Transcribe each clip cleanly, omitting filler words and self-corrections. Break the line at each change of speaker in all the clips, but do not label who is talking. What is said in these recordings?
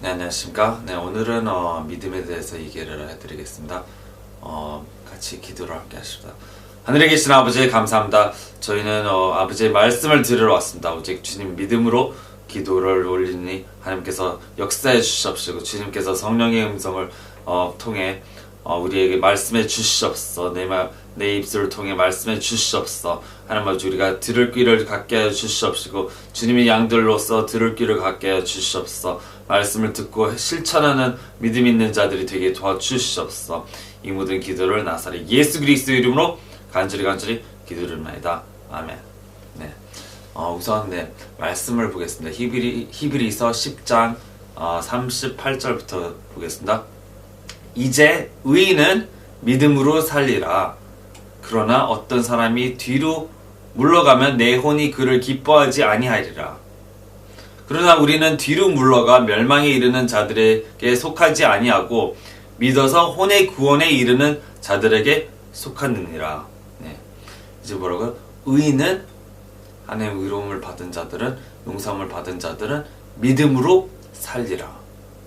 네, 안녕하십니까. 네, 오늘은 믿음에 대해서 얘기를 해드리겠습니다. 같이 기도를 함께 하십시다. 하늘에 계신 아버지 감사합니다. 저희는 아버지의 말씀을 들으러 왔습니다. 오직 주님 믿음으로 기도를 올리니 하나님께서 역사해 주시옵시고 주님께서 성령의 음성을 통해 우리에게 말씀해 주시옵소서. 내 입술을 통해 말씀해 주시옵소서. 하나님 아버지 우리가 들을 귀를 갖게 하여 주시옵시고 주님의 양들로서 들을 귀를 갖게 하여 주시옵소서. 말씀을 듣고 실천하는 믿음 있는 자들이 되게 도와주시옵소서. 이 모든 기도를 나사렛 예수 그리스도 이름으로 간절히 기도드립니다. 아멘. 네. 우선 말씀을 보겠습니다. 히브리서 10장 38절부터 보겠습니다. 이제 의인은 믿음으로 살리라. 그러나 어떤 사람이 뒤로 물러가면 내 혼이 그를 기뻐하지 아니하리라. 그러나 우리는 뒤로 물러가 멸망에 이르는 자들에게 속하지 아니하고 믿어서 혼의 구원에 이르는 자들에게 속하느니라. 네. 이제 뭐라고요? 의인은 하나님의 의로움을 받은 자들은 용서함을 받은 자들은 믿음으로 살리라.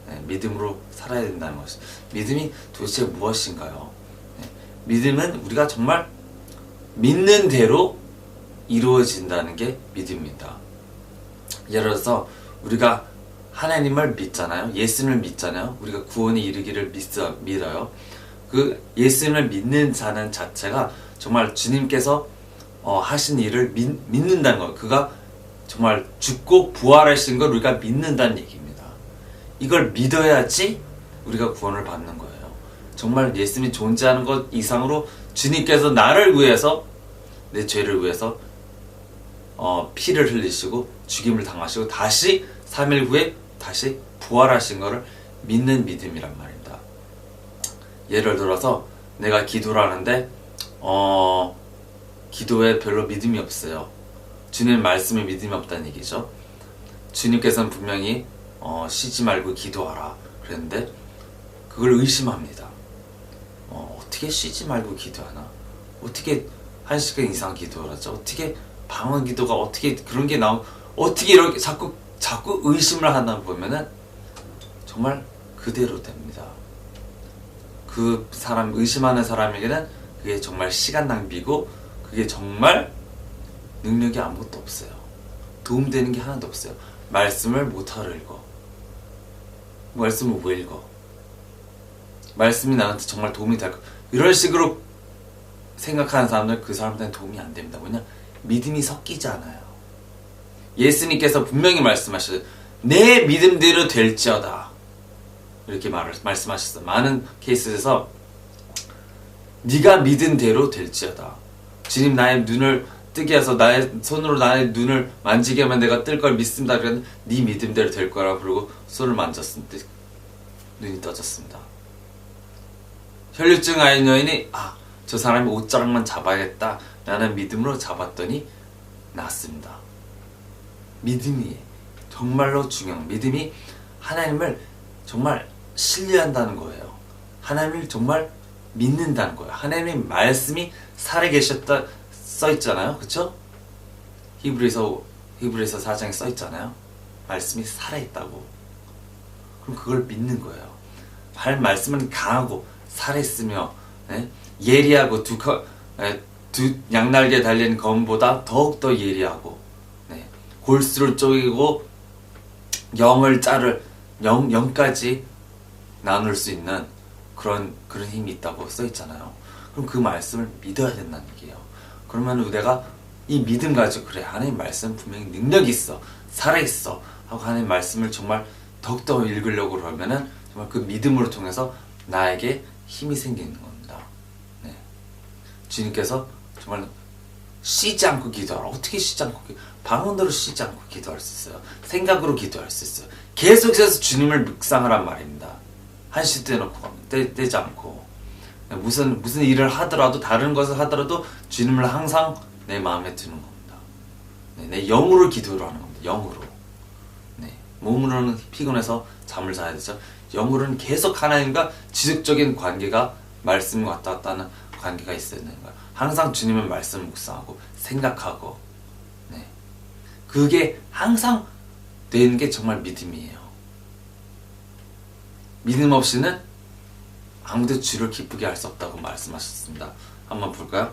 네. 믿음으로 살아야 된다는 것이. 믿음이 도대체 무엇인가요? 네. 믿음은 우리가 정말 믿는 대로 이루어진다는 게 믿음입니다. 예를 들어서 우리가 하나님을 믿잖아요. 예수님을 믿잖아요. 우리가 구원에 이르기를 믿어요. 그 예수님을 믿는 자는 자체가 정말 주님께서 하신 일을 믿는다는 거예요. 그가 정말 죽고 부활하신 걸 우리가 믿는다는 얘기입니다. 이걸 믿어야지 우리가 구원을 받는 거예요. 정말 예수님이 존재하는 것 이상으로 주님께서 나를 위해서 내 죄를 위해서 피를 흘리시고 죽임을 당하시고 다시 3일 후에 다시 부활하신 것을 믿는 믿음이란 말입니다. 예를 들어서 내가 기도를 하는데 기도에 별로 믿음이 없어요. 주님 말씀에 믿음이 없다는 얘기죠. 주님께서는 분명히 쉬지 말고 기도하라 그랬는데 그걸 의심합니다. 어떻게 쉬지 말고 기도하나? 어떻게 1시간 이상 기도를 하죠? 어떻게 방언 기도가 어떻게 그런 게 어떻게 이렇게 자꾸 의심을 하다 보면은 정말 그대로 됩니다. 그 사람 의심하는 사람에게는 그게 정말 시간 낭비고 그게 정말 능력이 아무것도 없어요. 도움되는 게 하나도 없어요. 말씀을 못하러 읽어. 말씀을 왜 읽어? 말씀이 나한테 정말 도움이 될 거. 이런 식으로 생각하는 사람들 그 사람들한테 도움이 안 됩니다. 왜냐? 믿음이 섞이지 않아요. 예수님께서 분명히 말씀하셨어요. 내 믿음대로 될지어다. 이렇게 말씀하셨어요. 많은 케이스에서 네가 믿은 대로 될지어다. 주님 나의 눈을 뜨게 해서 나의 손으로 나의 눈을 만지게 하면 내가 뜰 걸 믿습니다. 그랬는데 네 믿음대로 될 거라 그러고 손을 만졌을 때 눈이 떠졌습니다. 혈류증 앓은 여인이 저 사람이 옷자락만 잡아야겠다 라는 믿음으로 잡았더니 낫습니다. 믿음이 정말로 중요한 믿음이 하나님을 정말 신뢰한다는 거예요. 하나님을 정말 믿는다는 거예요. 하나님의 말씀이 살아계셨다 써있잖아요. 그쵸? 히브리서 4장에 써있잖아요. 말씀이 살아있다고. 그럼 그걸 믿는 거예요. 말씀은 강하고 살아있으며 예리하고 두 양날개 달린 검보다 더욱더 예리하고 골수를 쪼개고 영까지 나눌 수 있는 그런 힘이 있다고 써있잖아요. 그럼 그 말씀을 믿어야 된다는 얘기예요. 그러면 내가 이 믿음 가지고 그래 하나님 말씀 분명히 능력이 있어 살아있어 하고 하나님 말씀을 정말 더욱더 읽으려고 그러면은 정말 그 믿음으로 통해서 나에게 힘이 생기는 겁니다. 네. 주님께서 정말 쉬지 않고 기도하라. 어떻게 쉬지 않고 방언으로 쉬지 않고 기도할 수 있어요. 생각으로 기도할 수 있어요. 계속해서 주님을 묵상하란 말입니다. 한시 떼놓고 떼지 않고 무슨 일을 하더라도 다른 것을 하더라도 주님을 항상 내 마음에 두는 겁니다. 내 영으로 기도를 하는 겁니다. 영으로. 몸으로는 피곤해서 잠을 자야 되죠. 영으로는 계속 하나님과 지속적인 관계가 말씀 왔다 갔다 하는 관계가 있어야 되는 거예요. 항상 주님의 말씀을 묵상하고 생각하고 그게 항상 되는 게 정말 믿음이에요. 믿음 없이는 아무도 주를 기쁘게 할 수 없다고 말씀하셨습니다. 한번 볼까요?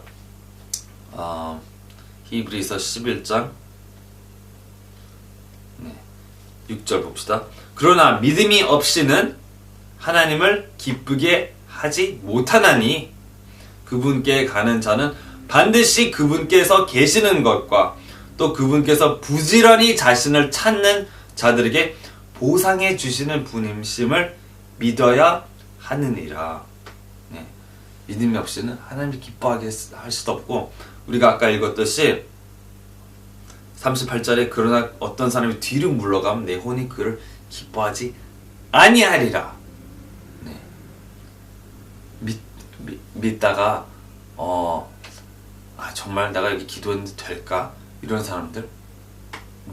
히브리서 11장 6절 봅시다. 그러나 믿음이 없이는 하나님을 기쁘게 하지 못하나니 그분께 가는 자는 반드시 그분께서 계시는 것과 또 그분께서 부지런히 자신을 찾는 자들에게 보상해 주시는 분임심을 믿어야 하느니라. 네. 믿음이 없이는 하나님을 기뻐하게 할 수도 없고, 우리가 아까 읽었듯이 38절에 그러나 어떤 사람이 뒤로 물러가면 내 혼이 그를 기뻐하지 아니하리라. 네. 믿다가 정말 내가 여기 기도했는데 될까? 이런 사람들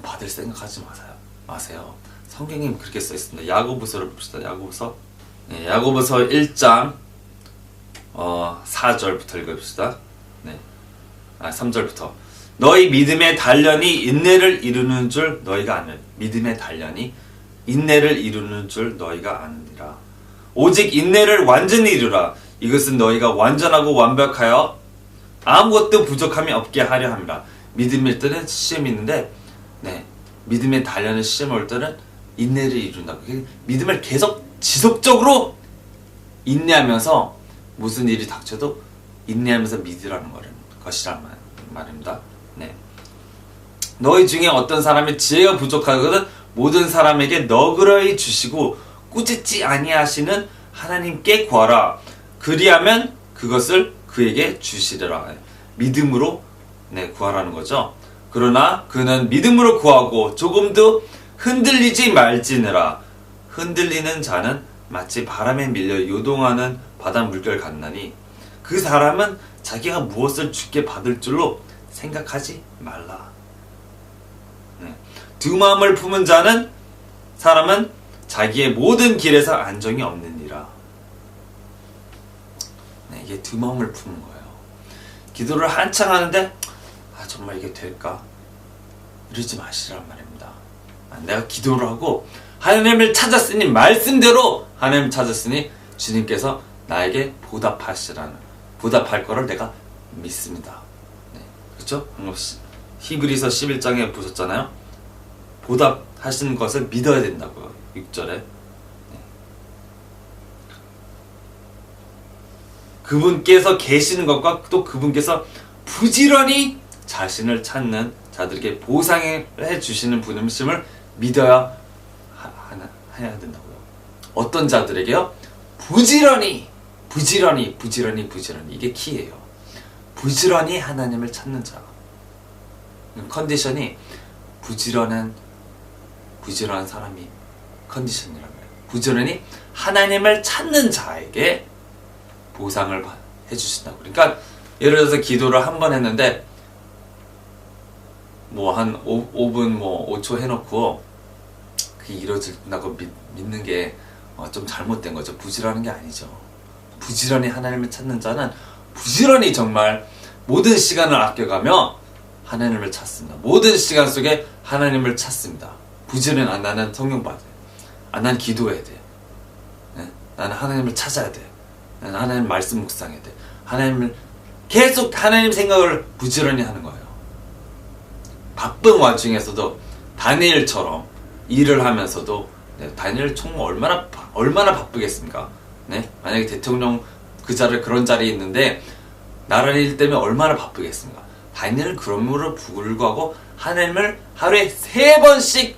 받을 생각하지 마세요. 성경에 그렇게 써 있습니다. 야고보서를 봅시다. 야고보서 1장 4절부터 읽어봅시다. 3절부터 너희 믿음의 단련이 인내를 이루는 줄 너희가 아는 믿음의 단련이 인내를 이루는 줄 너희가 아느니라. 오직 인내를 완전히 이루라. 이것은 너희가 완전하고 완벽하여 아무것도 부족함이 없게 하려 함이라. 믿음일 때는 시험이 있는데, 믿음의 단련의 시험 올 때는 인내를 이룬다고. 믿음을 계속 지속적으로 인내하면서 무슨 일이 닥쳐도 인내하면서 믿으라는 것이란 말입니다. 너희 중에 어떤 사람이 지혜가 부족하거든 모든 사람에게 너그러이 주시고 꾸짖지 아니하시는 하나님께 구하라. 그리하면 그것을 그에게 주시리라. 믿음으로 구하라는 거죠. 그러나 그는 믿음으로 구하고 조금도 흔들리지 말지니라. 흔들리는 자는 마치 바람에 밀려 요동하는 바다 물결 같나니 그 사람은 자기가 무엇을 주께 받을 줄로 생각하지 말라. 두 마음을 품은 사람은 자기의 모든 길에서 안정이 없느니라. 이게 두 마음을 품은 거예요. 기도를 한창 하는데 정말 이게 될까? 이러지 마시란 말입니다. 내가 기도를 하고 하나님을 찾았으니 말씀대로 하나님을 찾았으니 주님께서 나에게 보답할 거를 내가 믿습니다. 그렇죠? 히브리서 11장에 보셨잖아요. 보답하시는 것을 믿어야 된다고요. 6절에 그분께서 계시는 것과 또 그분께서 부지런히 자신을 찾는 자들에게 보상해 주시는 분임심을 믿어야 해야 된다고요. 어떤 자들에게요? 부지런히 이게 키예요. 부지런히 하나님을 찾는 자. 컨디션이 부지런한 사람이 컨디션이란 말이에요. 부지런히 하나님을 찾는 자에게 보상을 해주신다고. 그러니까 예를 들어서 기도를 한 번 했는데 한 5분 5초 해놓고 그게 이루어진다고 믿는 게 좀 잘못된 거죠. 부지런한 게 아니죠. 부지런히 하나님을 찾는 자는 부지런히 정말 모든 시간을 아껴가며 하나님을 찾습니다. 모든 시간 속에 하나님을 찾습니다. 부지런히 나는 성경 봐야 돼. 나는 기도해야 돼. 나는 하나님을 찾아야 돼. 나는 하나님 말씀 묵상해야 돼. 계속 하나님 생각을 부지런히 하는 거예요. 바쁜 와중에서도 다니엘처럼 일을 하면서도 다니엘 총무 얼마나 바쁘겠습니까? 만약에 대통령 그런 자리에 있는데 나라 일 때문에 얼마나 바쁘겠습니까? 다니엘은 그럼으로 불구하고 하나님을 하루에 3번씩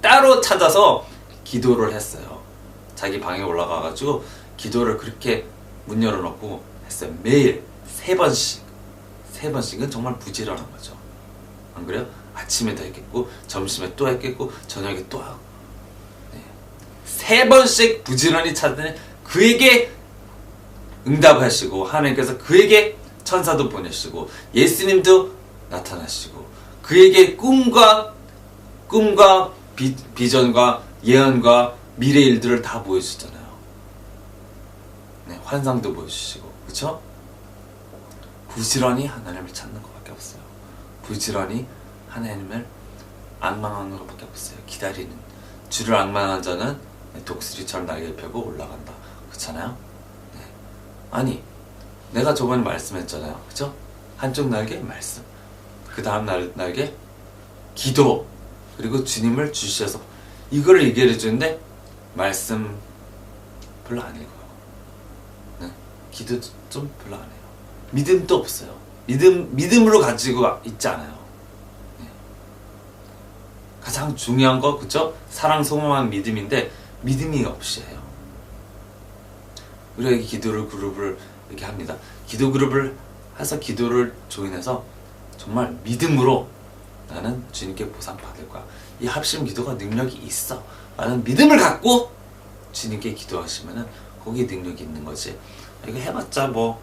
따로 찾아서 기도를 했어요. 자기 방에 올라가가지고 기도를 그렇게 문 열어놓고 했어요. 매일 3번씩은 정말 부지런한 거죠. 안 그래요? 아침에도 했겠고 점심에 또 했겠고 저녁에 또 하고 3번씩 부지런히 찾더니 그에게 응답하시고 하나님께서 그에게 천사도 보내시고 예수님도 나타나시고 그에게 꿈과 비전과 예언과 미래 일들을 다 보여주잖아요. 환상도 보여주시고, 그렇죠? 부지런히 하나님을 찾는 것밖에 없어요. 부지런히 하나님을 앙망하는 것밖에 없어요. 기다리는 주를 앙망한 자는 독수리처럼 날개를 펴고 올라간다. 그렇잖아요? 네. 아니, 내가 저번에 말씀했잖아요. 그죠? 한쪽 날개 말씀, 그 다음 날개 기도, 그리고 주님을 주셔서 이거를 얘기해 주는데 말씀 별로 안 읽어요. 네. 기도 좀 별로 안 해요. 믿음도 없어요. 믿음으로 가지고 있지 않아요. 네. 가장 중요한 거 그죠? 사랑, 소망, 믿음인데 믿음이 없이 해요. 우리가 기도를 그룹을 이렇게 합니다. 기도 그룹을 해서 기도를 조인해서 정말 믿음으로 나는 주님께 보상 받을 거야. 이 합심 기도가 능력이 있어. 라는 믿음을 갖고 주님께 기도하시면은 거기에 능력이 있는 거지. 이거 해봤자 뭐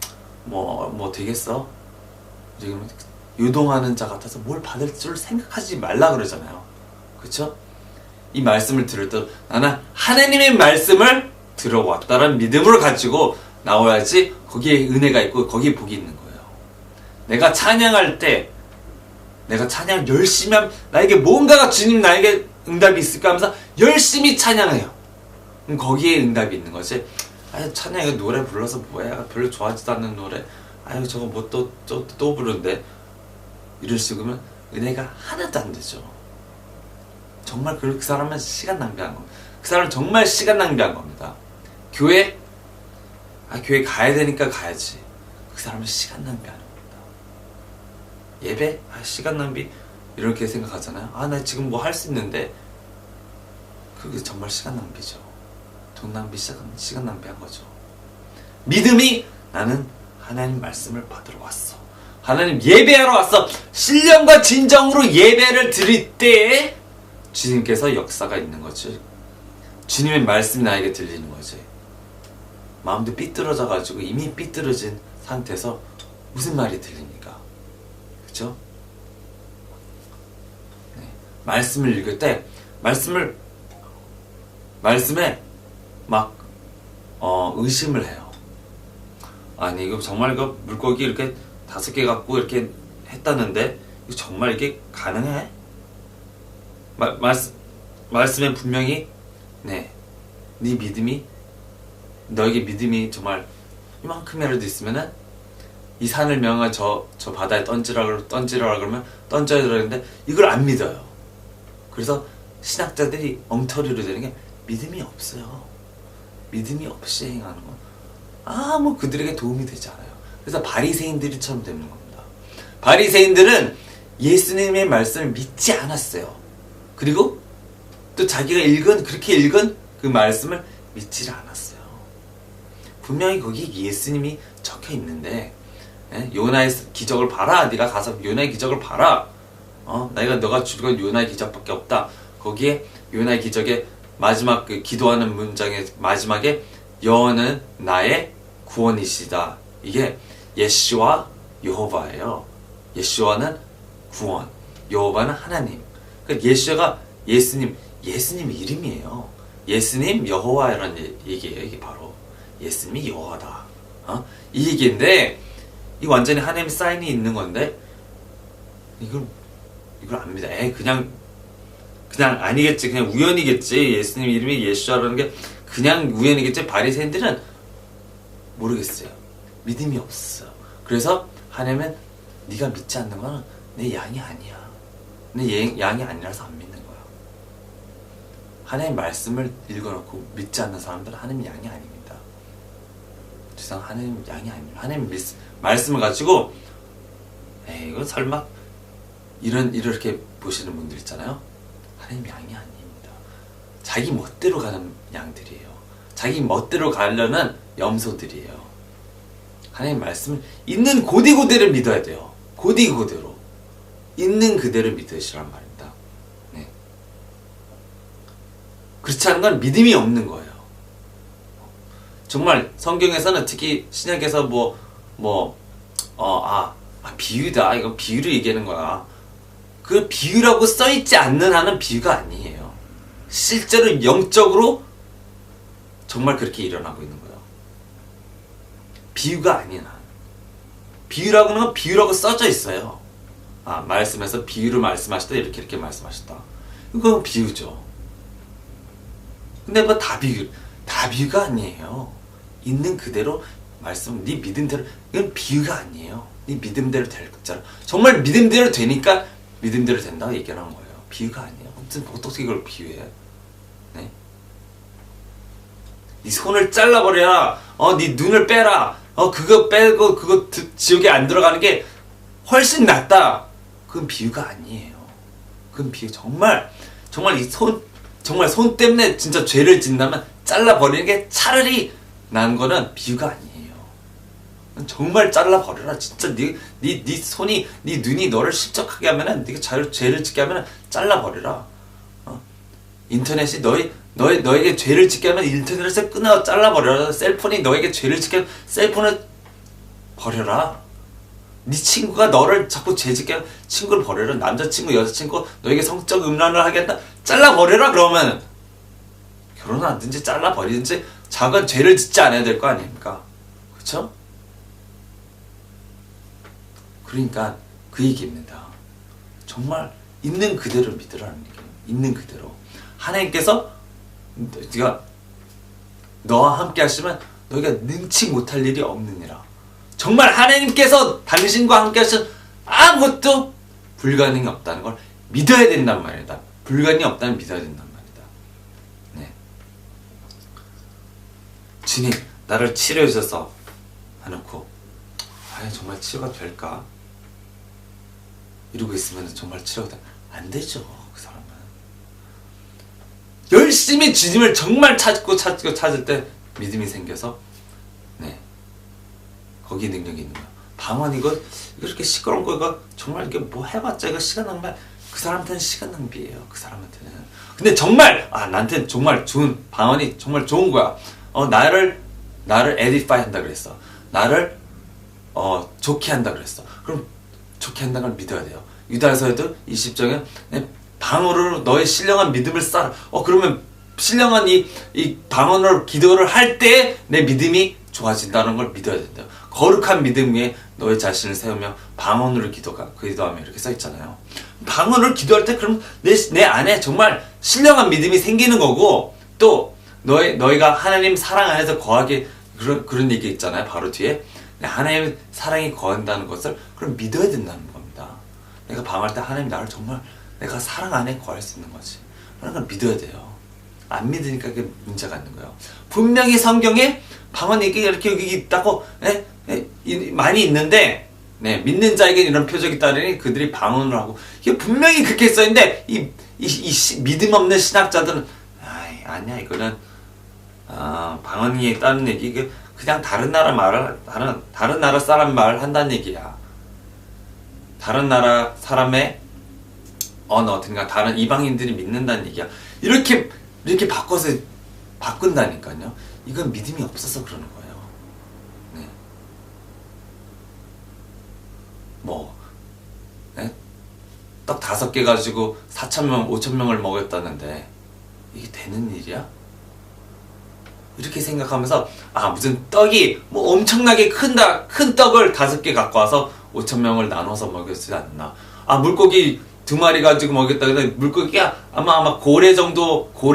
되겠어? 지금 요동하는 자 같아서 뭘 받을 줄 생각하지 말라 그러잖아요. 그쵸? 이 말씀을 들을 때 나는 하나님의 말씀을 들어왔다는 믿음으로 가지고 나와야지 거기에 은혜가 있고 거기에 복이 있는 거예요. 내가 찬양할 때 내가 찬양 열심히 하면 나에게 뭔가가 주님 나에게 응답이 있을까 하면서 열심히 찬양해요. 그럼 거기에 응답이 있는 거지. 아유 찬양 노래 불러서 뭐야, 별로 좋아하지도 않는 노래, 아유 저거 뭐 또 부르는데, 이럴 식으면 은혜가 하나도 안 되죠. 정말 그 사람은 시간 낭비한 겁니다. 그 사람은 정말 시간 낭비한 겁니다. 교회 가야 되니까 가야지. 그 사람은 시간 낭비하는 겁니다. 예배? 시간 낭비? 이렇게 생각하잖아요. 나 지금 뭐 할 수 있는데. 그게 정말 시간 낭비죠. 돈 낭비, 시간 낭비한 거죠. 믿음이 나는 하나님 말씀을 받으러 왔어. 하나님 예배하러 왔어. 신령과 진정으로 예배를 드릴 때에 주님께서 역사가 있는 거지. 주님의 말씀이 나에게 들리는 거지. 마음도 삐뚤어져가지고 이미 삐뚤어진 상태에서 무슨 말이 들립니까? 그쵸? 네. 말씀을 읽을 때 말씀에 막 의심을 해요. 아니 이거 정말 이거 물고기 이렇게 5개 갖고 이렇게 했다는데 이거 정말 이게 가능해? 말씀에 분명히 네 믿음이, 너에게 믿음이 정말 이만큼이라도 있으면은 이 산을 명하 저 바다에 던지라 그러면 던져야 되는데 이걸 안 믿어요. 그래서 신학자들이 엉터리로 되는 게 믿음이 없어요. 믿음이 없이 행하는 건 아무 그들에게 도움이 되지 않아요. 그래서 바리새인들이처럼 되는 겁니다. 바리새인들은 예수님의 말씀을 믿지 않았어요. 그리고 또 자기가 그렇게 읽은 그 말씀을 믿지를 않았어요. 분명히 거기 예수님이 적혀 있는데, 요나의 기적을 봐라. 네가 가서 요나의 기적을 봐라. 너가 주건 요나의 기적밖에 없다. 거기에 요나의 기적의 마지막 그 기도하는 문장의 마지막에 여호와는 나의 구원이시다. 이게 예수와 여호와예요. 예수와는 구원, 여호와는 하나님. 그러니까 예수가 예수님 이름이에요. 예수님 여호와라는 얘기예요. 이게 바로 예수님이 여호와다. 이 얘기인데 이 완전히 하나님 사인이 있는 건데 이걸 안 믿어. 그냥 아니겠지. 그냥 우연이겠지. 예수님 이름이 예수라는 게 그냥 우연이겠지. 바리새인들은 모르겠어요. 믿음이 없어요. 그래서 하나님은 네가 믿지 않는 거는 내 양이 아니야. 내 양이 아니라서 안 믿는 거야. 하나님 말씀을 읽어놓고 믿지 않는 사람들은 하나님 양이 아닙니다. 세상 하나님 양이 아닙니다. 하나님 말씀을 가지고 이건 설마 이렇게 보시는 분들 있잖아요. 하나님 양이 아닙니다. 자기 멋대로 가는 양들이에요. 자기 멋대로 가려는 염소들이에요. 하나님 말씀을 있는 고디고대를 믿어야 돼요. 고디고대로 있는 그대로 믿으시란 말입니다. 네. 그렇지 않은 건 믿음이 없는 거예요. 정말 성경에서는 특히 신약에서 비유다. 이거 비유를 얘기하는 거야. 그 비유라고 써있지 않는 한은 비유가 아니에요. 실제로 영적으로 정말 그렇게 일어나고 있는 거예요. 비유가 아닌 한. 비유라고 하는 건 비유라고 써져 있어요. 말씀에서 비유를 말씀하시다 이렇게 말씀하셨다. 이건 비유죠. 근데 뭐 다 비유가 아니에요. 있는 그대로 말씀, 네 믿음대로. 이건 비유가 아니에요. 네 믿음대로 될 거잖아. 정말 믿음대로 되니까 믿음대로 된다고 얘기하는 거예요. 비유가 아니에요. 아무튼 어떻게 이걸 비유해? 네? 네 손을 잘라버려라. 네 눈을 빼라. 그거 빼고 그거 지옥에 안 들어가는 게 훨씬 낫다. 그건 비유가 아니에요. 그건 비유. 정말 정말 손 때문에 진짜 죄를 짓는다면 잘라버리는 게 차라리 나은 거는 비유가 아니에요. 정말 잘라버려라. 진짜 네 손이, 네 눈이 너를 실족하게 하면은, 네가 죄를 짓게 하면은 잘라버려라. 인터넷이 너에게 죄를 짓게 하면 인터넷에서 끊어 잘라버려라. 셀폰이 너에게 죄를 짓게 하면 셀폰을 버려라. 네 친구가 너를 자꾸 죄 짓게 하면 친구를 버려라. 남자친구, 여자친구 너에게 성적 음란을 하게 한다. 잘라버려라. 그러면 결혼을 하든지 잘라버리든지 작은 죄를 짓지 않아야 될 거 아닙니까? 그쵸? 그러니까 그 얘기입니다. 정말 있는 그대로 믿으라는 얘기예요. 있는 그대로. 하나님께서 네가 너와 함께 하시면 너희가 능치 못할 일이 없느니라. 정말 하나님께서 당신과 함께 하시면 아무것도 불가능이 없다는 걸 믿어야 된단 말이다. 불가능이 없다는 믿어야 된단 말이다. 네. 주님, 나를 치료해 주셔서 해놓고 정말 치료가 될까? 이러고 있으면 정말 치료가 안 되죠. 그 사람은 열심히 주님을 정말 찾을 때 믿음이 생겨서 거기 능력이 있는 거야. 방언 이거 이렇게 시끄러운 거 이거 정말 이게 뭐 해봤자 이거 시간 낭비. 그 사람한테는 시간 낭비예요. 그 사람한테는. 근데 정말 나한테는 정말 좋은 방언이 정말 좋은 거야. 나를 에디파이 한다 그랬어. 나를 좋게 한다 그랬어. 그럼 좋게 한다는 걸 믿어야 돼요. 유다서에도 20장에 방언으로 너의 신령한 믿음을 쌓아. 그러면 신령한 이 방언으로 기도를 할 때 내 믿음이 좋아진다는 걸 믿어야 된대요. 거룩한 믿음 위에 너의 자신을 세우며 방언으로 기도하며 이렇게 써있잖아요. 방언으로 기도할 때 그럼 내 안에 정말 신령한 믿음이 생기는 거고, 또 너희가 하나님 사랑 안에서 거하게 그런 얘기 있잖아요. 바로 뒤에 하나님의 사랑이 거한다는 것을 그럼 믿어야 된다는 겁니다. 내가 방언할 때 하나님 나를 정말 내가 사랑 안에 거할 수 있는 거지. 그런 걸 믿어야 돼요. 안 믿으니까 그게 문제가 있는 거예요. 분명히 성경에 방언 얘기가 이렇게 여기 있다고 많이 있는데 믿는 자에게 이런 표적이 따르니 그들이 방언을 하고, 이게 분명히 그렇게 써있는데 이 믿음 없는 신학자들은 아니야 이거는 방언이 따르는 얘기, 그냥 다른 나라 사람 말을 한다는 얘기야. 다른 나라 사람의 언어, 그러니까 다른 이방인들이 믿는다는 얘기야. 이렇게 바꿔서 바꾼다니까요. 이건 믿음이 없어서 그러는 거예요. 떡 5개 가지고 4,000명, 5,000명을 먹였다는데 이게 되는 일이야? 이렇게 생각하면서 무슨 떡이 뭐 엄청나게 큰 떡을 5개 갖고 와서 5,000명을 나눠서 먹였지 않나. 물고기 2마리 가지고 먹였다. 근데 물고기가 아마 고래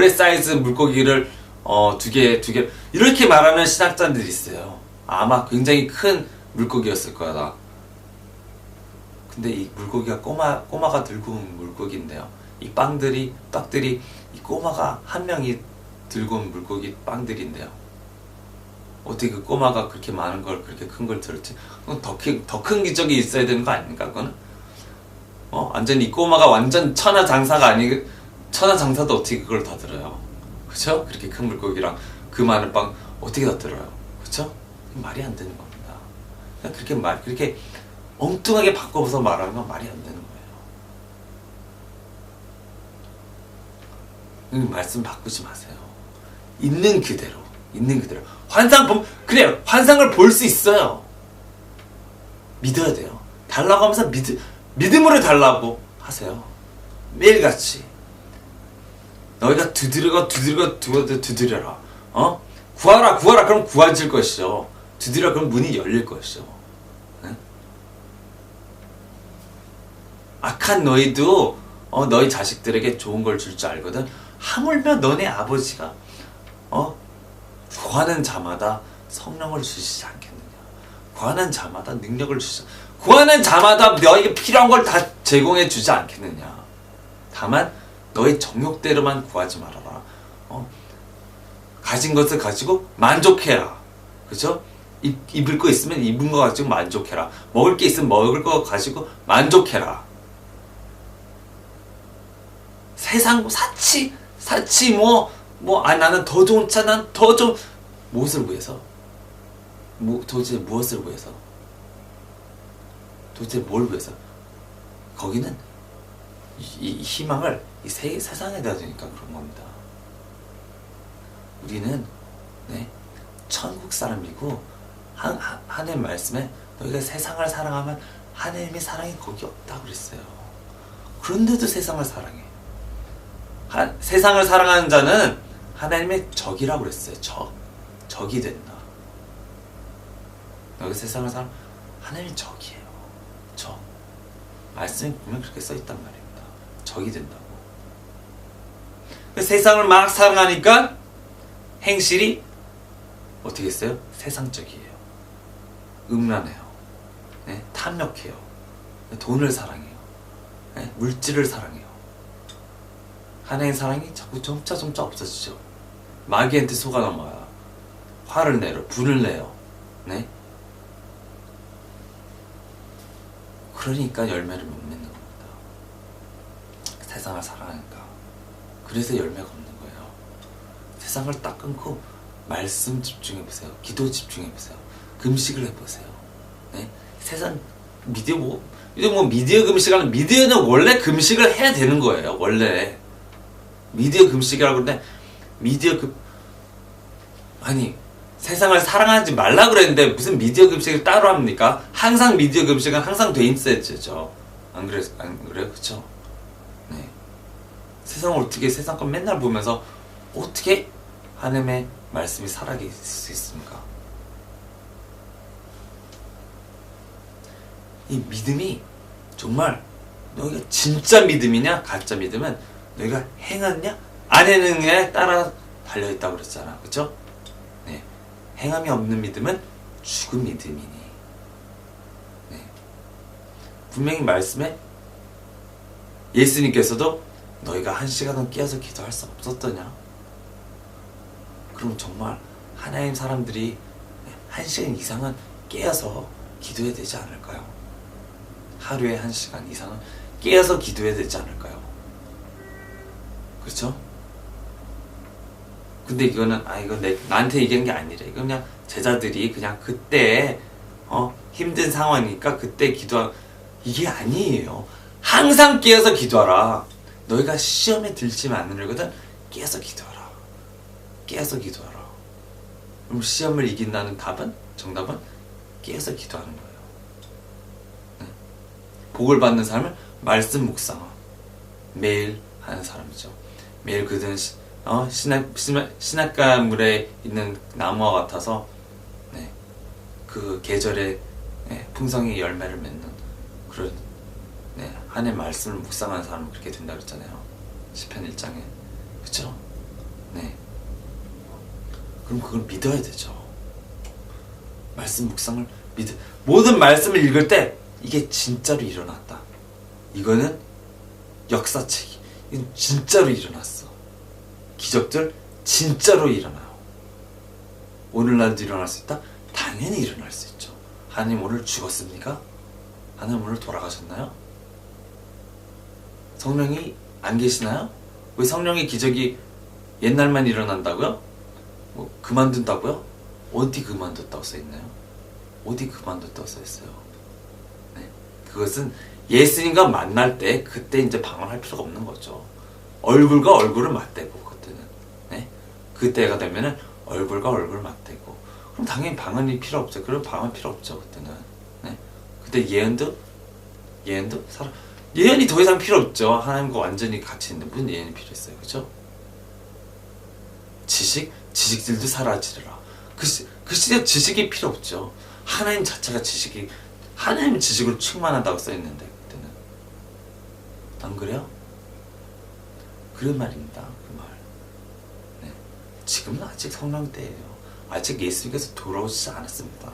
사이즈 물고기를 2개 이렇게 말하는 신학자들이 있어요. 아마 굉장히 큰 물고기였을 거다. 근데 이 물고기가 꼬마가 들고 온 물고기인데요. 이 떡들이 이 꼬마가 한 명이 들고 온 물고기 빵들인데요. 어떻게 그 꼬마가 그렇게 많은 걸, 그렇게 큰 걸 들었지? 그건 더 큰 기적이 있어야 되는 거 아닙니까? 그거는? 완전히 이 꼬마가 완전 천하장사가 천하장사도 어떻게 그걸 더 들어요? 그쵸? 그렇게 큰 물고기랑 그 많은 빵 어떻게 더 들어요? 그쵸? 말이 안 되는 겁니다. 그렇게 엉뚱하게 바꿔서 말하는 건 말이 안 되는 거예요. 말씀 바꾸지 마세요. 있는 그대로. 환상을 볼 수 있어요. 믿어야 돼요. 달라고 하면서 믿음으로 달라고 하세요. 매일같이. 너희가 두드려라. 구하라. 그럼 구하질 것이죠. 두드려 그럼 문이 열릴 것이죠. 악한 너희도 너희 자식들에게 좋은 걸 줄 줄 알거든. 하물며 너네 아버지가 구하는 자마다 성령을 주시지 않겠느냐. 구하는 자마다 능력을 주시지, 구하는 자마다 너에게 필요한 걸 다 제공해 주지 않겠느냐. 다만 너의 정욕대로만 구하지 말아라. 가진 것을 가지고 만족해라. 그죠? 입을 거 있으면 입은 거 가지고 만족해라. 먹을 게 있으면 먹을 거 가지고 만족해라. 세상 사치 나는 더 좋은 차, 난 더 좀, 무엇을 위해서? 도대체 무엇을 위해서? 도대체 뭘 위해서? 거기는 이 희망을 이 세상에다 두니까 그런 겁니다. 우리는 천국 사람이고 하나님 말씀에 너희가 세상을 사랑하면 하나님의 사랑이 거기 없다고 그랬어요. 그런데도 세상을 사랑해. 세상을 사랑하는 자는 하나님의 적이라고 그랬어요. 적이 된다. 너희 세상을 하나님의 적이에요. 적. 말씀에 보면 그렇게 써있단 말입니다. 적이 된다고. 세상을 막 사랑하니까 행실이 어떻게 했어요? 세상적이에요. 음란해요. 탐욕해요. 돈을 사랑해요. 물질을 사랑해요. 하나님의 사랑이 자꾸 점차 없어지죠. 마귀한테 속아 넘어요. 화를 내요. 분을 내요. 그러니까 열매를 못 맺는 겁니다. 세상을 사랑하니까. 그래서 열매가 없는 거예요. 세상을 딱 끊고 말씀 집중해보세요. 기도 집중해보세요. 금식을 해보세요. 세상 미디어 금식하는, 미디어는 원래 금식을 해야 되는 거예요. 원래 미디어 금식이라고 그러는데, 세상을 사랑하지 말라 그랬는데 무슨 미디어 금식을 따로 합니까? 항상 미디어 금식은 항상 돼 있어야죠. 안 그래요? 그쵸? 세상을 어떻게, 세상 건 맨날 보면서 어떻게 하나님의 말씀이 살아있을 수 있습니까? 이 믿음이 정말 너희가 진짜 믿음이냐 가짜 믿음은 너희가 행하느냐 안 행하느냐에 따라 달려있다고 그랬잖아. 그쵸? 행함이 없는 믿음은 죽은 믿음이니. 분명히 말씀에 예수님께서도 너희가 1시간은 깨어서 기도할 수 없었더냐? 그럼 정말 하나님 사람들이 1시간 이상은 깨어서 기도해야 되지 않을까요? 하루에 1시간 이상은 깨어서 기도해야 되지 않을까요? 그렇죠? 근데 이거는 나한테 얘기하는 게 아니라, 이거 그냥 제자들이 그냥 그때 힘든 상황이니까 그때 이게 아니에요. 항상 깨어서 기도하라. 너희가 시험에 들지 않으려거든 깨어서 기도하라. 깨어서 기도하라. 그럼 시험을 이긴다는 정답은 깨어서 기도하는 거예요. 복을 받는 사람은 말씀 묵상 매일 하는 사람이죠. 매일 그들은 신학가물에 있는 나무와 같아서 그 계절에 풍성히 열매를 맺는 그런 하나님의 말씀을 묵상하는 사람은 그렇게 된다 그랬잖아요. 시편 1장에. 그쵸? 그럼 그걸 믿어야 되죠. 말씀 묵상을 모든 말씀을 읽을 때 이게 진짜로 일어났다. 이거는 역사책이. 이건 진짜로 일어났어. 기적들 진짜로 일어나요. 오늘날도 일어날 수 있다? 당연히 일어날 수 있죠. 하나님 오늘 죽었습니까? 하나님 오늘 돌아가셨나요? 성령이 안 계시나요? 왜 성령의 기적이 옛날만 일어난다고요? 그만둔다고요? 어디 그만뒀다고 써있나요? 어디 그만뒀다고 써있어요? 그것은 예수님과 만날 때 그때 이제 방언할 필요가 없는 거죠. 얼굴과 얼굴을 맞대고 그때는 그때가 되면은 얼굴과 얼굴을 맞대고 그럼 당연히 방언이 필요 없죠. 그럼 방언 필요 없죠. 그때는 그때 예언이 더 이상 필요 없죠. 하나님과 완전히 같이 있는 분 예언이 필요했어요. 그죠? 지식들도 사라지리라. 그 시대 지식이 필요 없죠. 하나님 자체가 하나님 지식으로 충만하다고 써있는데 그때는 안 그래요? 그런 말입니다. 그 말. 지금은 아직 성령 때예요. 아직 예수님께서 돌아오시지 않았습니다.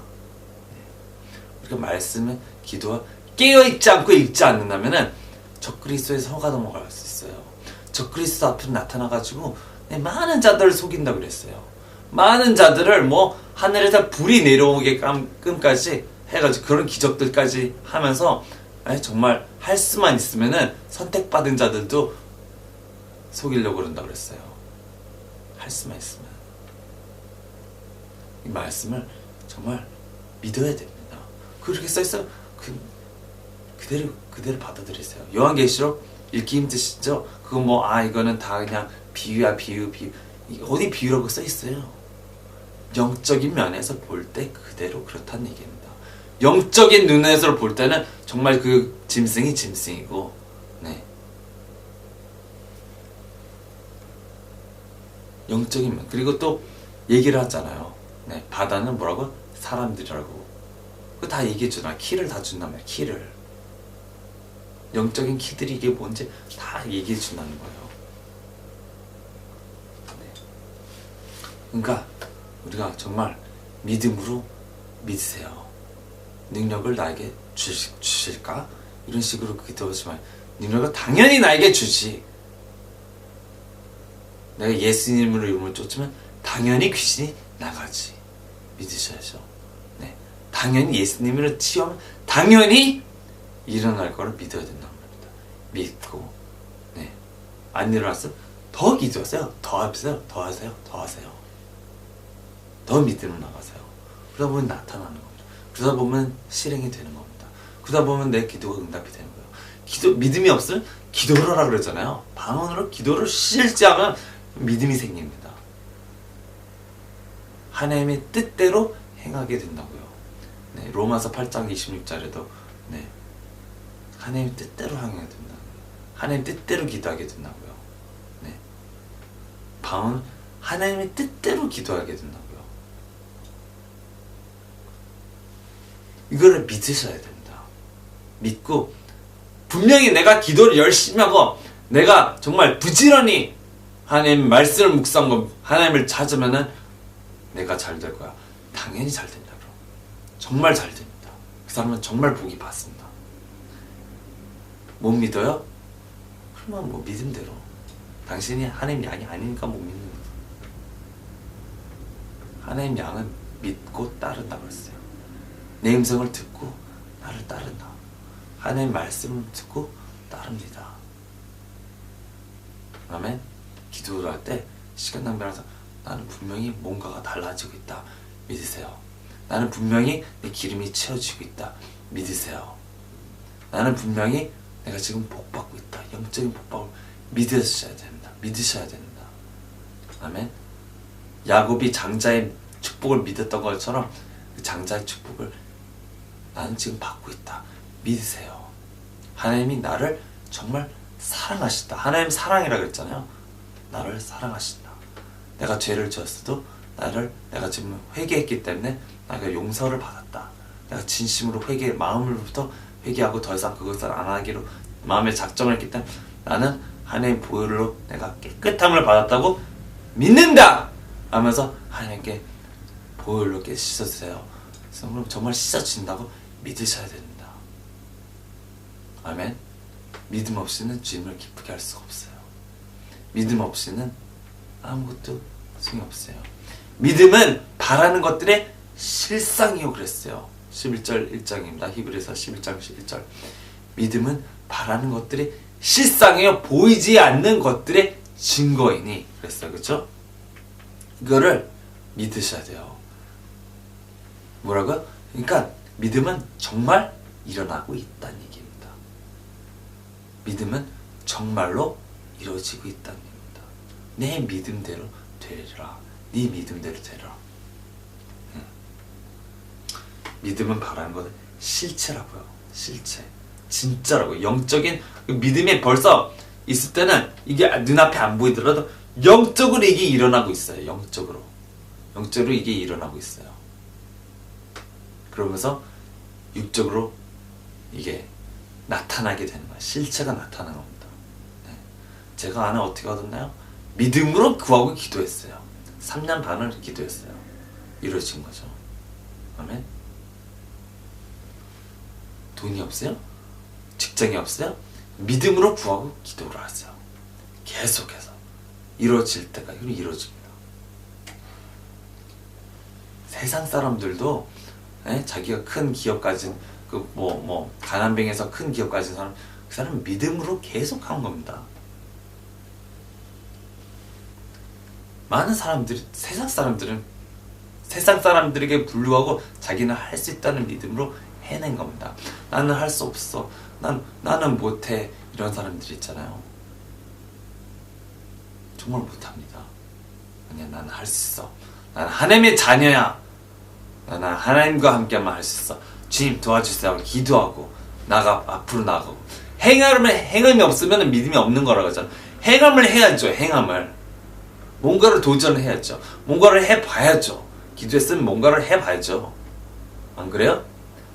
우리가 말씀을 기도와 깨어있지 않고 읽지 않는다면은 적그리스도의 서가 넘어갈 수 있어요. 적그리스도 앞으로 나타나가지고 많은 자들을 속인다고 그랬어요. 많은 자들을 뭐 하늘에서 불이 내려오게끔까지 해가지고 그런 기적들까지 하면서 정말 할 수만 있으면은 선택받은 자들도 속이려고 그런다고 그랬어요. 할 수만 있으면. 이 말씀을 정말 믿어야 됩니다. 그렇게 써있어요. 그대로 받아들이세요. 요한계시록 읽기 힘드시죠? 그거 뭐 이거는 다 그냥 비유야 비유. 어디 비유라고 써있어요? 영적인 면에서 볼 때 그대로 그렇다는 얘기입니다. 영적인 눈에서 볼 때는 정말 그 짐승이 짐승이고, 영적인 면. 그리고 또 얘기를 하잖아요. 바다는 뭐라고? 사람들이라고. 그거 다 얘기해 주잖아. 키를 다 준단 말이야. 키를. 영적인 키들이 이게 뭔지 다 얘기해 준다는 거예요. 그러니까 우리가 정말 믿음으로 믿으세요. 능력을 나에게 주실까? 이런 식으로 기도하지만 능력을 당연히 나에게 주지. 내가 예수님으로 이름을 쫓으면 당연히 귀신이 나가지. 믿으셔야죠. 당연히 예수님으로 치유하면 당연히 일어날 거를 믿어야 된다는 겁니다. 믿고 안 일어났으면 더 기도하세요. 더 하세요. 더 하세요. 더 하세요. 더 믿음으로 나가세요. 그러다 보면 나타나는 겁니다. 그러다 보면 실행이 되는 겁니다. 그러다 보면 내 기도가 응답이 되는 거예요. 믿음이 없으면 기도를 하라 그러잖아요. 방언으로 기도를 실제하면 믿음이 생깁니다. 하나님의 뜻대로 행하게 된다고요. 로마서 8장 26절에도 하나님의 뜻대로 행하게 된다. 하나님의 뜻대로 기도하게 된다고요. 방언 하나님의 뜻대로 기도하게 된다고요. 이거를 믿으셔야 됩니다. 믿고 분명히 내가 기도를 열심히 하고 내가 정말 부지런히 하나님 말씀을 묵상하고 하나님을 찾으면은 내가 잘 될 거야. 당연히 잘 된다. 정말 잘 됩니다. 그 사람은 정말 복이 받습니다. 못 믿어요? 그러면 뭐 믿음대로. 당신이 하나님 양이 아니니까 못 믿는 거예요. 하나님 양은 믿고 따른다고 했어요. 내 음성을 듣고 나를 따른다. 하나님 말씀을 듣고 따릅니다. 아멘. 기도를 할 때 시간 낭비하면서 나는 분명히 뭔가가 달라지고 있다. 믿으세요. 나는 분명히 내 기름이 채워지고 있다. 믿으세요. 나는 분명히 내가 지금 복받고 있다. 영적인 복받을 믿으셔야 됩니다. 믿으셔야 됩니다. 아멘. 야곱이 장자의 축복을 믿었던 것처럼 그 장자의 축복을 나는 지금 받고 있다. 믿으세요. 하나님이 나를 정말 사랑하신다. 하나님 사랑이라고 했잖아요. 나를 사랑하신다. 내가 죄를 지었어도 내가 지금 회개했기 때문에 내가 용서를 받았다. 내가 진심으로 마음으로부터 회개하고 더 이상 그것을 안 하기로 마음에 작정을 했기 때문에 나는 하나님의 보혈로 내가 깨끗함을 받았다고 믿는다! 하면서 하나님께 보혈로 씻어주세요. 그럼 정말 씻어진다고 믿으셔야 됩니다. 아멘. 믿음 없이는 주님을 기쁘게 할 수가 없어요. 믿음 없이는 아무것도 소용이 없어요. 믿음은 바라는 것들의 실상이요 그랬어요. 11절 1장입니다. 히브리서 11장 1절. 믿음은 바라는 것들의 실상이요 보이지 않는 것들의 증거이니 그랬어요. 그렇죠? 이거를 믿으셔야 돼요. 뭐라고요? 그러니까 믿음은 정말 일어나고 있다는 얘기입니다. 믿음은 정말로 이루어지고 있다는 얘기입니다. 내 믿음대로 되리라. 네 믿음대로 되리라. 믿음은 바라는 것은 실체라고요. 실체. 진짜라고요. 영적인 믿음이 벌써 있을 때는 이게 눈앞에 안 보이더라도 영적으로 이게 일어나고 있어요. 영적으로 이게 일어나고 있어요. 그러면서 육적으로 이게 나타나게 되는 거예요. 실체가 나타나는 겁니다. 제가 안에 어떻게 얻었나요? 믿음으로 구하고 기도했어요. 3년 반을 기도했어요. 이루어진 거죠. 아멘. 돈이 없어요? 직장이 없어요? 믿음으로 구하고 기도를 하세요. 계속해서 이루어질 때가 이루어집니다. 세상 사람들도 자기가 큰 기업 가진 가난뱅에서 큰 기업 가진 사람, 그 사람은 믿음으로 계속 한 겁니다. 많은 사람들이, 세상 사람들에게 불구하고 자기는 할 수 있다는 믿음으로 해낸 겁니다. 나는 할 수 없어. 나는 못해. 이런 사람들이 있잖아요. 정말 못합니다. 아니야, 나는 할 수 있어. 나는 하나님의 자녀야. 나는 하나님과 함께만 할 수 있어. 주님 도와주세요. 기도하고 앞으로 나가고. 행함이 없으면 믿음이 없는 거라고 하잖아. 행함을 해야죠. 행함을. 뭔가를 도전해야죠. 뭔가를 해봐야죠. 기도했으면 뭔가를 해봐야죠. 안 그래요?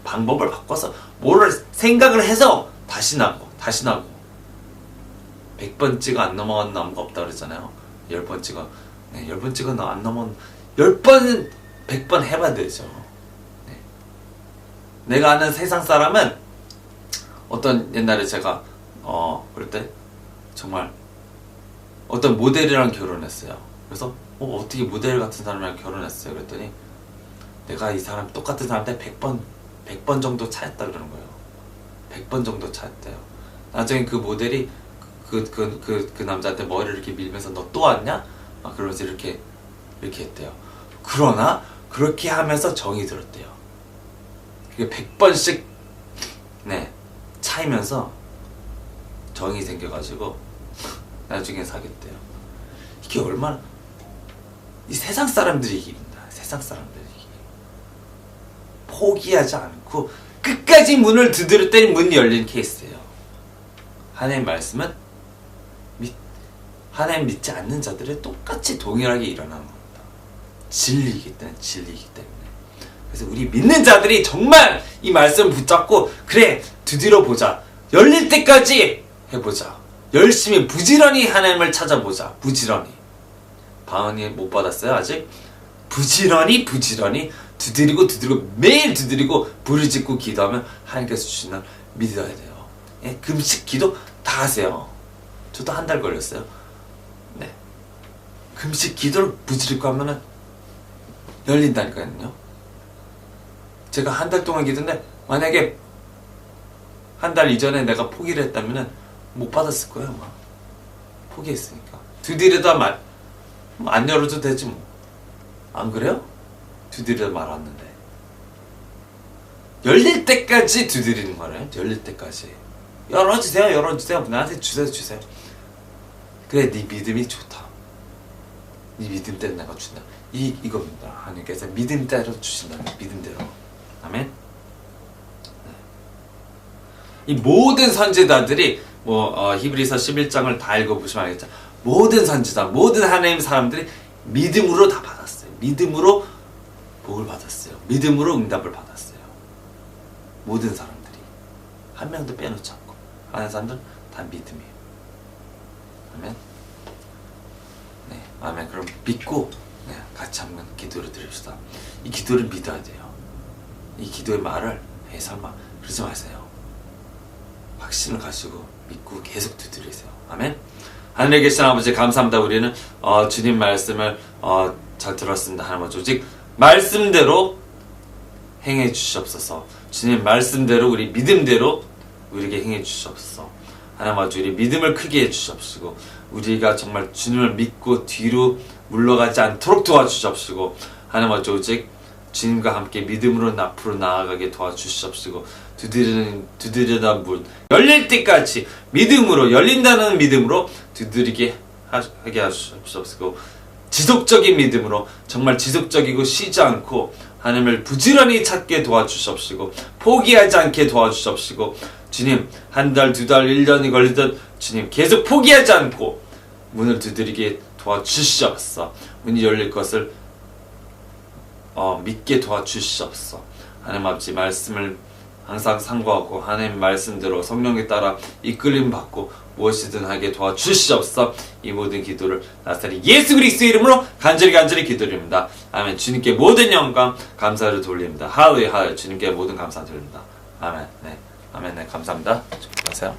방법을 바꿔서 뭐를 생각을 해서 다시 나고 100번 찍어 안 넘어간 나무가 없다 그랬잖아요. 10번 찍어 10번 찍어 안 넘어간 10번 100번 해봐야 되죠. 네. 내가 아는 세상 사람은 어떤 옛날에 제가 그럴 때 정말 어떤 모델이랑 결혼했어요. 그래서 어떻게 모델 같은 사람이랑 결혼했어요. 그랬더니 내가 이 사람 똑같은 사람한테 100번 정도 차였다 그러는 거예요. 100번 정도 차였대요. 나중에 그 모델이 그 남자한테 머리를 이렇게 밀면서 너 또 왔냐? 그러면서 이렇게 했대요. 그러나 그렇게 하면서 정이 들었대요. 그게 100번씩 차이면서 정이 생겨가지고 나중에 사귀었대요. 이게 얼마나 이 세상 사람들이 이깁니다. 세상 사람들이 포기하지 않고 끝까지 문을 두드려 때린 문이 열린 케이스예요. 하나님 말씀은 하나님 믿지 않는 자들의 똑같이 동일하게 일어나는 겁니다. 진리이기 때문에. 그래서 우리 믿는 자들이 정말 이 말씀을 붙잡고 그래 두드려 보자. 열릴 때까지 해보자. 열심히 부지런히 하나님을 찾아보자. 부지런히. 방언이 못 받았어요 아직? 부지런히 두드리고 매일 두드리고 부르짖고 기도하면 하나님께서 주시는 믿어야 돼요. 금식 기도 다 하세요. 저도 한 달 걸렸어요. 금식 기도를 부지런히 하면은 열린다니까요. 제가 한 달 동안 기도했는데 만약에 한 달 이전에 내가 포기를 했다면은 못 받았을 거예요 아마. 포기했으니까. 두드리다 안 열어도 되지 뭐. 안 그래요? 두드리다 말았는데 열릴 때까지 두드리는 거래요. 열릴 때까지 열어주세요. 나한테 주세요. 그래 네 믿음이 좋다. 네 믿음대로 내가 준다. 이겁니다. 하나님께서 믿음대로 주신다. 믿음대로. 아멘. 이 모든 선지자들이 히브리서 11장을 다 읽어보시면 알겠죠. 모든 선지자, 모든 하나님 사람들이 믿음으로 다 받았어요. 믿음으로 복을 받았어요. 믿음으로 응답을 받았어요. 모든 사람들이 한 명도 빼놓지 않고 하는 사람들은 다 믿음이에요. 아멘. 아멘. 그럼 믿고 같이 한번 기도를 드립시다. 이 기도를 믿어야 돼요. 이 기도의 말을 설마 그러지 마세요. 확신을 가지고 믿고 계속 두드리세요. 아멘. 하늘에 계신 아버지 감사합니다. 우리는 주님 말씀을 잘 들었습니다. 하나님 아버지 오직 말씀대로 행해 주시옵소서. 주님 말씀대로 우리 믿음대로 우리에게 행해 주시옵소서. 하나님 아버지 우리 믿음을 크게 해주시옵시고 우리가 정말 주님을 믿고 뒤로 물러가지 않도록 도와주시옵시고 하나님 아버지 오직 주님과 함께 믿음으로 앞으로 나아가게 도와주시옵시고 두드리다 문 열릴 때까지 믿음으로 열린다는 믿음으로 두드리게 하게 하시옵시고 지속적인 믿음으로 정말 지속적이고 쉬지 않고 하나님을 부지런히 찾게 도와주시옵시고 포기하지 않게 도와주시옵시고 주님 한 달, 두 달, 1년이 걸리든 주님 계속 포기하지 않고 문을 두드리게 도와주시옵소서. 문이 열릴 것을 믿게 도와주시옵소서. 하나님 아버지 말씀을 항상 상고하고 하나님 말씀대로 성령에 따라 이끌림 받고 무엇이든 하게 도와주시옵소서. 이 모든 기도를 나사렛 예수 그리스도의 이름으로 간절히 기도드립니다. 아멘. 주님께 모든 영광 감사를 돌립니다. 할렐루야. 주님께 모든 감사 드립니다. 아멘. 네. 아멘. 네. 감사합니다. 안녕하세요.